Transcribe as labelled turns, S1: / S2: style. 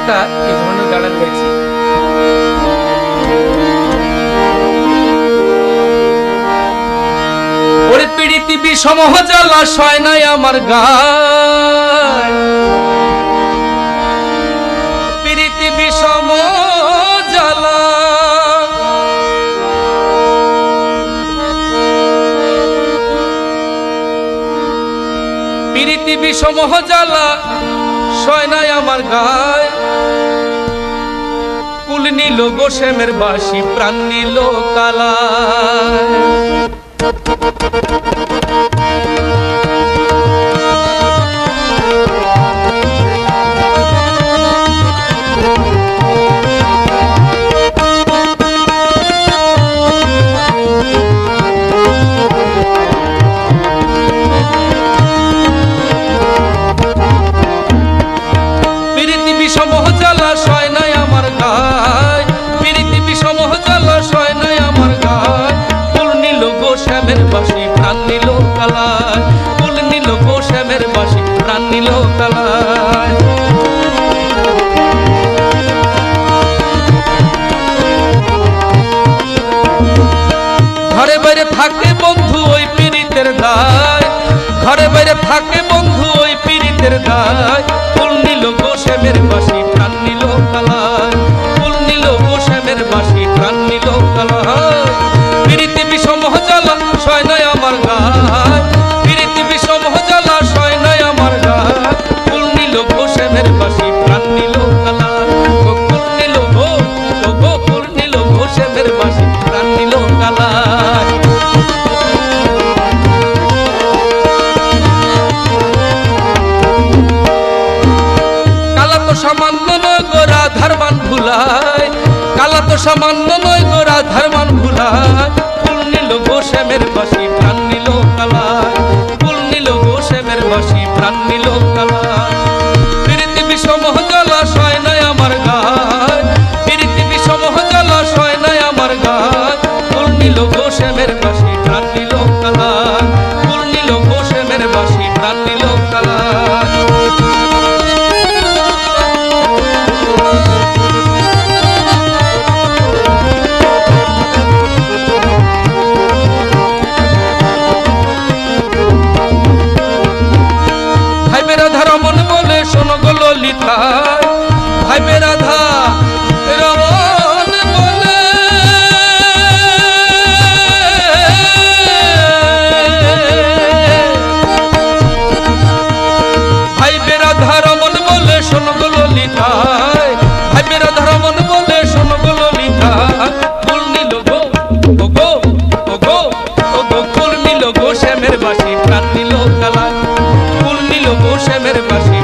S1: একটা এই ধরনের গান গাইছি। ওরে পীড়িতি বিষম জ্বালা সয় নাই আমার গায়, পীড়িতি বিষম জ্বালা পীড়িতি বিষম জ্বালা সয় নাই আমার গায়। কুল নিল গোসেমের বাসি প্রাণ নিল কালায়। পীড়িতি বিষম জ্বালা সয় নাই আমার গায়, পীড়িতি বিষম জ্বালা সয় নাই আমার গায়। কুল নিল গোসেমের বাসি প্রাণ নিল কালায়, কুল নিল গোসেমের বাসি প্রাণ নিল কালায়। ঘরে বাইরে থাকে বন্ধু ওই পীড়িতের দায়, ঘরে বাইরে থাকে বন্ধু ওই পীড়িতের দায়। কুল নিল গোসেমের বাসি প্রাণ নিল কালায়, কুল নিল গোসেমের বাসি প্রাণ নিল কালায়। পীড়িতি বিষম জ্বালা সয় নাই আমার গায়, পীড়িতি বিষম জ্বালা সয় নাই আমার গায়। কুল নিল গোসেমের বাসি প্রাণ নিল কালায়, কুল নিল গো কুল নিল গোসেমের বাসি প্রাণ নিল কালায়। কালা তো সামান্য নয় গো রাধার মান ভুলায়, কালা তো সামান্য নয় গো রাধার মান ভুলায়। কুল নিল গোসেমের বাসি প্রাণ নিল কালায়, কুল নিল গোসেমের বাসি প্রাণ নিল কালায়। পীড়িতি বিষম জ্বালা সয় নাই আমার গায়, পীড়িতি বিষম জ্বালা সয় নাই আমার গায়। কুল নিল গোসেমের বাসি প্রাণ নিল কালায়, কুল নিল গোসেমের বাসি প্রাণ নিল কালায়। রাধা রমন বলে শোনো গো ললিতা, ভাইবে রাধা রমন বলে, ভাইবে রাধা রমন বলে শোনো গো ললিতা, ভাইবে রাধা রমন বলে শোনো গো ললিতা। কুল নিল গো ও গো ও গো ও গো কুল নিল গোসেমের বাসি প্রাণ নিল কালায়, কুল নিল গোসেমের বাসি